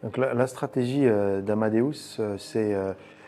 Donc la stratégie d'Amadeus, c'est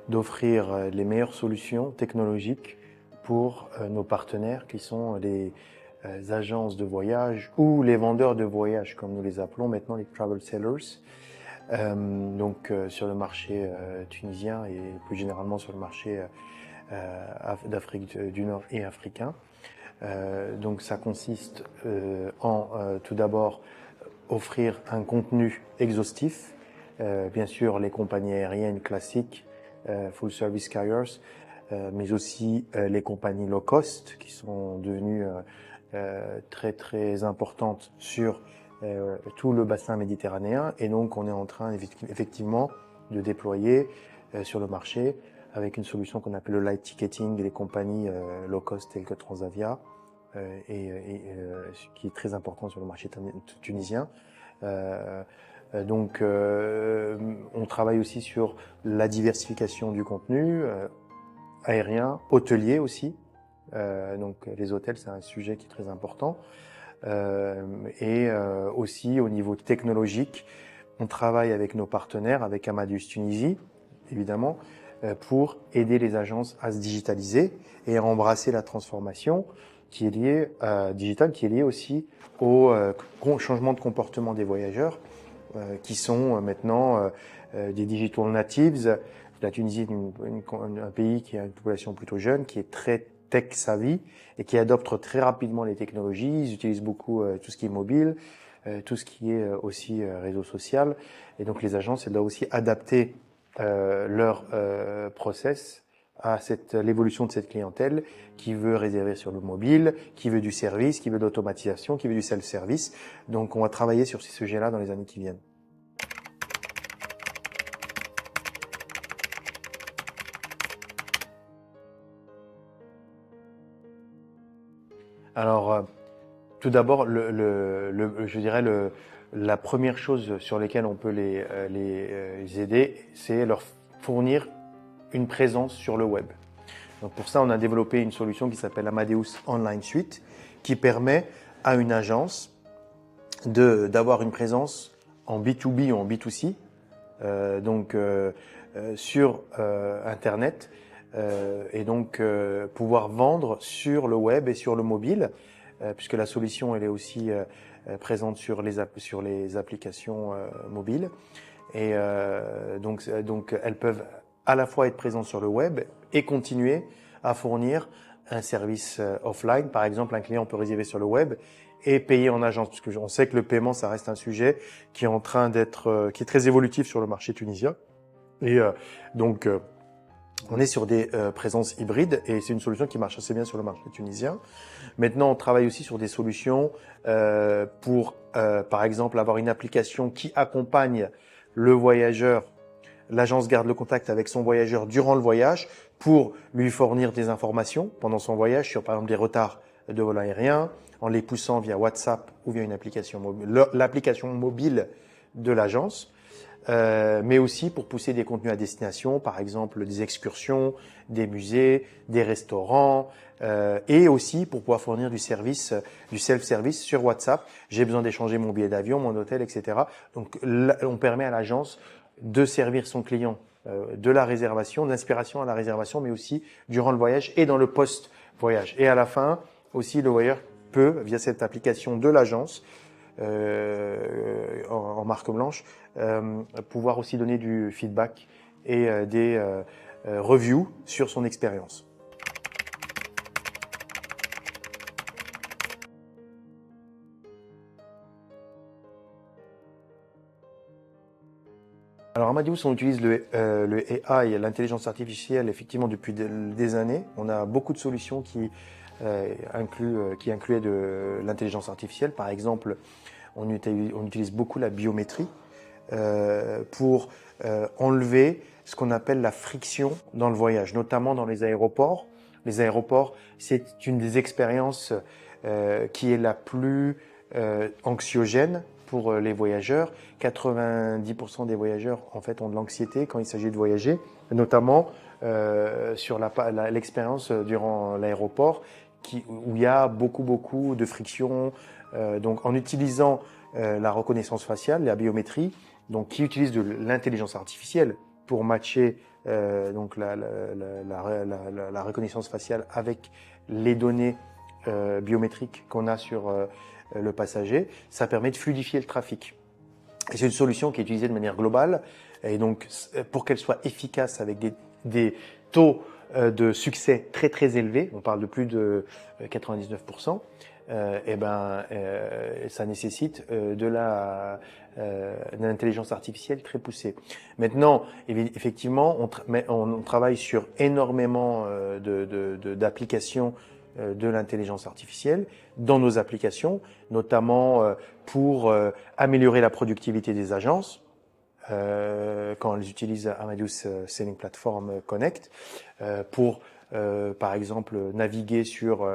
d'offrir les meilleures solutions technologiques pour nos partenaires qui sont les agences de voyage ou les vendeurs de voyage, comme nous les appelons maintenant, les travel sellers. Sur le marché tunisien et plus généralement sur le marché d'Afrique du Nord et africain. Donc ça consiste tout d'abord offrir un contenu exhaustif, bien sûr les compagnies aériennes classiques, full service carriers, mais aussi les compagnies low cost qui sont devenues très très importantes sur tout le bassin méditerranéen, et donc on est en train effectivement de déployer sur le marché avec une solution qu'on appelle le light ticketing et les compagnies low cost telles que Transavia, qui est très important sur le marché tunisien. On travaille aussi sur la diversification du contenu aérien, hôtelier aussi. Donc les hôtels, c'est un sujet qui est très important. Aussi au niveau technologique, on travaille avec nos partenaires, avec Amadeus Tunisie, évidemment, pour aider les agences à se digitaliser et à embrasser la transformation qui est liée digitale, qui est liée aussi au changement de comportement des voyageurs, qui sont maintenant des digital natives. La Tunisie est un pays qui a une population plutôt jeune, qui est très tech savvy et qui adopte très rapidement les technologies. Ils utilisent beaucoup tout ce qui est mobile, tout ce qui est aussi réseau social. Et donc les agences, elles doivent aussi adapter leur process à l'évolution de cette clientèle qui veut réserver sur le mobile, qui veut du service, qui veut de l'automatisation, qui veut du self-service. Donc on va travailler sur ces sujets-là dans les années qui viennent. Alors, tout d'abord, je dirais la première chose sur lesquelles on peut les aider, c'est leur fournir une présence sur le web. Donc pour ça, on a développé une solution qui s'appelle Amadeus Online Suite, qui permet à une agence d'avoir une présence en B2B ou en B2C, sur Internet, et donc pouvoir vendre sur le web et sur le mobile, puisque la solution elle est aussi présente sur les applications mobiles. Et donc elles peuvent à la fois être présentes sur le web et continuer à fournir un service offline. Par exemple, un client peut réserver sur le web et payer en agence, parce que on sait que le paiement, ça reste un sujet qui est en train d'être, qui est très évolutif sur le marché tunisien. Et on est sur des présences hybrides et c'est une solution qui marche assez bien sur le marché tunisien. Maintenant, on travaille aussi sur des solutions pour, par exemple, avoir une application qui accompagne le voyageur. L'agence garde le contact avec son voyageur durant le voyage pour lui fournir des informations pendant son voyage sur, par exemple, des retards de vol aérien, en les poussant via WhatsApp ou via une application mobile, l'application mobile de l'agence. Mais aussi pour pousser des contenus à destination, par exemple des excursions, des musées, des restaurants, et aussi pour pouvoir fournir du service, du self-service sur WhatsApp. J'ai besoin d'échanger mon billet d'avion, mon hôtel, etc. Donc là, on permet à l'agence de servir son client de la réservation, de l'inspiration à la réservation, mais aussi durant le voyage et dans le post-voyage. Et à la fin, aussi, le voyageur peut, via cette application de l'agence, en marque blanche, pouvoir aussi donner du feedback et des reviews sur son expérience. Alors Amadeus, on utilise le AI, l'intelligence artificielle, effectivement depuis des années. On a beaucoup de solutions qui incluaient de l'intelligence artificielle. Par exemple, on utilise beaucoup la biométrie pour enlever ce qu'on appelle la friction dans le voyage, notamment dans les aéroports. Les aéroports, c'est une des expériences qui est la plus anxiogène pour les voyageurs. 90% des voyageurs en fait ont de l'anxiété quand il s'agit de voyager, notamment sur l'expérience durant l'aéroport où il y a beaucoup de friction. Donc en utilisant la reconnaissance faciale, la biométrie, donc qui utilise de l'intelligence artificielle pour matcher donc la reconnaissance faciale avec les données biométriques qu'on a sur le passager. Ça permet de fluidifier le trafic. Et c'est une solution qui est utilisée de manière globale. Et donc, pour qu'elle soit efficace avec des taux de succès très très élevés, on parle de plus de 99%, ça nécessite de l'intelligence artificielle très poussée. Maintenant, effectivement, on travaille sur énormément d'applications de l'intelligence artificielle dans nos applications, notamment pour améliorer la productivité des agences quand elles utilisent Amadeus Selling Platform Connect pour, par exemple, naviguer sur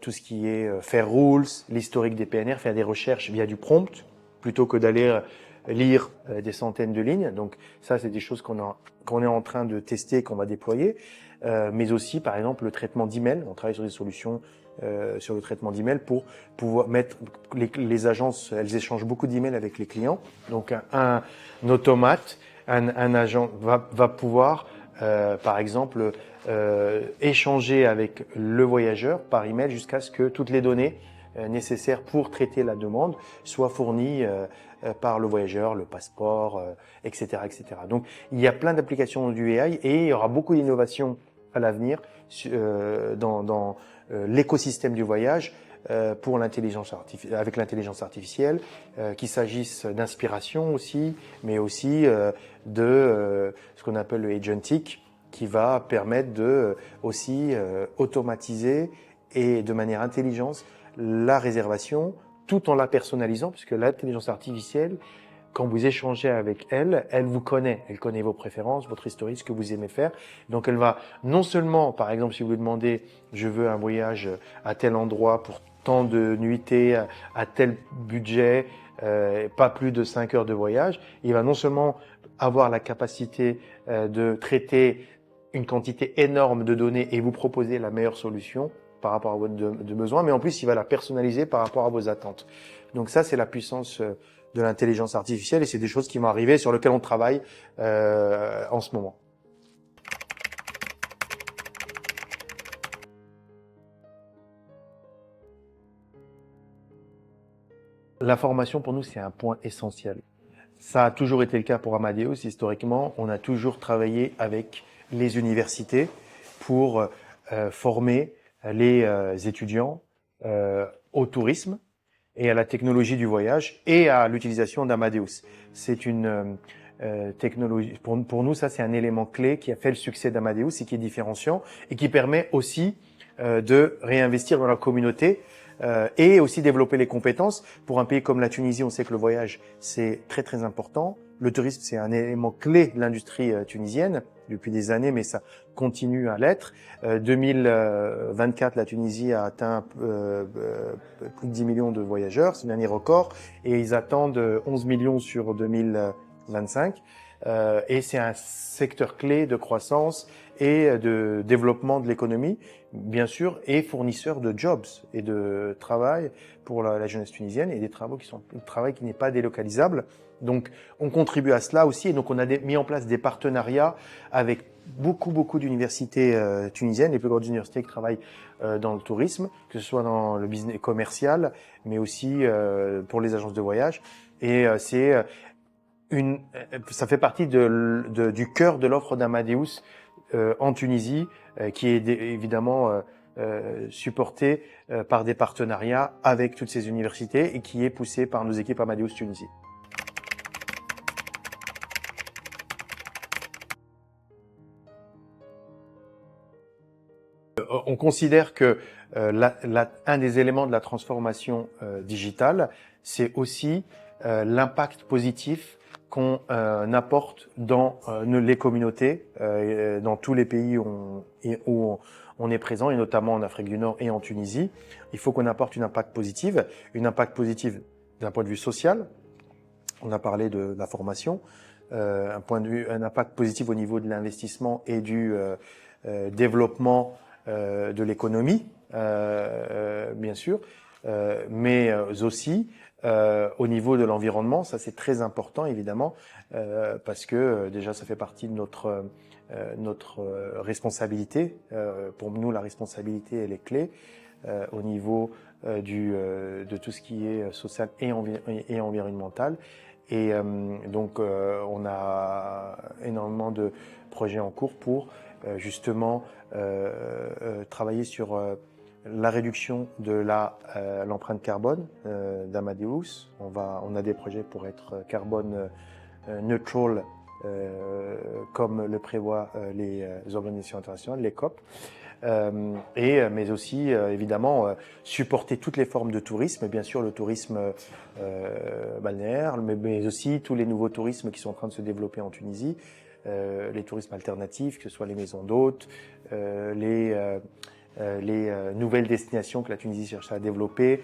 tout ce qui est faire rules, l'historique des PNR, faire des recherches via du prompt plutôt que d'aller lire des centaines de lignes. Donc ça, c'est des choses qu'on est en train de tester et qu'on va déployer. Mais aussi, par exemple, le traitement d'email. On travaille sur des solutions sur le traitement d'email pour pouvoir mettre les agences, elles échangent beaucoup d'emails avec les clients. Donc un automate, un agent va pouvoir, par exemple, échanger avec le voyageur par email jusqu'à ce que toutes les données nécessaires pour traiter la demande soient fournies par le voyageur, le passeport, etc., etc. Donc il y a plein d'applications du AI et il y aura beaucoup d'innovations à l'avenir dans l'écosystème du voyage pour avec l'intelligence artificielle, qu'il s'agisse d'inspiration aussi, mais aussi de ce qu'on appelle le agentic, qui va permettre de aussi automatiser et de manière intelligente la réservation, tout en la personnalisant, puisque l'intelligence artificielle, quand vous échangez avec elle, elle vous connaît. Elle connaît vos préférences, votre historique, ce que vous aimez faire. Donc, elle va non seulement, par exemple, si vous lui demandez, je veux un voyage à tel endroit pour tant de nuitées, à tel budget, pas plus de 5 heures de voyage, il va non seulement avoir la capacité de traiter une quantité énorme de données et vous proposer la meilleure solution par rapport à votre besoin, mais en plus, il va la personnaliser par rapport à vos attentes. Donc ça, c'est la puissance de l'intelligence artificielle et c'est des choses qui vont arriver sur lesquelles on travaille en ce moment. L'information pour nous, c'est un point essentiel. Ça a toujours été le cas pour Amadeus. Historiquement, on a toujours travaillé avec les universités pour former les étudiants au tourisme et à la technologie du voyage et à l'utilisation d'Amadeus. C'est une technologie, pour nous, ça c'est un élément clé qui a fait le succès d'Amadeus et qui est différenciant et qui permet aussi de réinvestir dans la communauté et aussi développer les compétences. Pour un pays comme la Tunisie, on sait que le voyage, c'est très très important. Le tourisme, c'est un élément clé de l'industrie tunisienne depuis des années, mais ça continue à l'être. 2024, la Tunisie a atteint plus de 10 millions de voyageurs, c'est un dernier record, et ils attendent 11 millions sur 2025. Et c'est un secteur clé de croissance et de développement de l'économie, bien sûr, et fournisseur de jobs et de travail pour la jeunesse tunisienne et des travail qui n'est pas délocalisable. Donc, on contribue à cela aussi et donc on a mis en place des partenariats avec beaucoup d'universités tunisiennes, les plus grandes universités qui travaillent dans le tourisme, que ce soit dans le business commercial, mais aussi pour les agences de voyage. Et ça fait partie du cœur de l'offre d'Amadeus en Tunisie, qui est évidemment supportée par des partenariats avec toutes ces universités et qui est poussée par nos équipes Amadeus Tunisie. On considère que un des éléments de la transformation digitale, c'est aussi l'impact positif qu'on apporte dans les communautés, dans tous les pays où on est présent, et notamment en Afrique du Nord et en Tunisie. Il faut qu'on apporte une impact positive d'un point de vue social. On a parlé de la formation, un impact positif au niveau de l'investissement et du développement de l'économie, bien sûr, mais aussi Au niveau de l'environnement, ça c'est très important évidemment, parce que déjà ça fait partie de notre responsabilité. Pour nous, la responsabilité elle est clé au niveau de tout ce qui est social et environnemental. Et donc on a énormément de projets en cours pour justement travailler sur la réduction de l'empreinte carbone d'Amadeus. On a des projets pour être carbone neutral, comme le prévoient les organisations internationales, les COP. Mais aussi évidemment supporter toutes les formes de tourisme, bien sûr le tourisme balnéaire, mais aussi tous les nouveaux tourismes qui sont en train de se développer en Tunisie, les tourismes alternatifs, que ce soit les maisons d'hôtes, les nouvelles destinations que la Tunisie cherche à développer,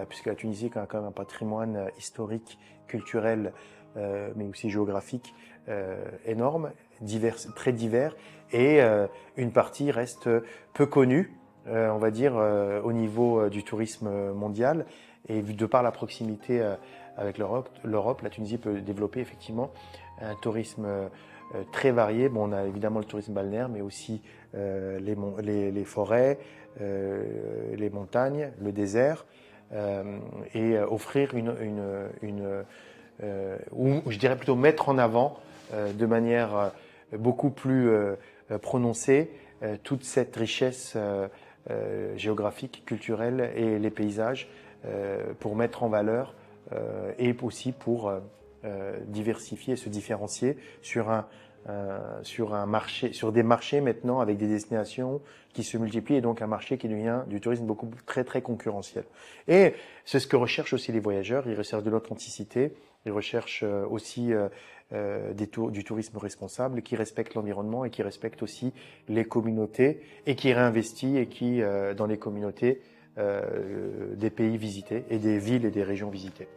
puisque la Tunisie a quand même un patrimoine historique, culturel, mais aussi géographique énorme, très divers, et une partie reste peu connue, on va dire, au niveau du tourisme mondial. Et de par la proximité avec l'Europe, la Tunisie peut développer effectivement un tourisme très varié. Bon, on a évidemment le tourisme balnéaire, mais aussi les forêts, les montagnes, le désert, et offrir ou je dirais plutôt mettre en avant de manière beaucoup plus prononcée toute cette richesse géographique, culturelle et les paysages pour mettre en valeur et aussi pour diversifier et se différencier sur un marché, sur des marchés maintenant avec des destinations qui se multiplient et donc un marché qui devient du tourisme beaucoup très concurrentiel. Et c'est ce que recherchent aussi les voyageurs. Ils recherchent de l'authenticité, ils recherchent aussi du tourisme responsable qui respecte l'environnement et qui respecte aussi les communautés et qui réinvestit et qui dans les communautés des pays visités et des villes et des régions visitées.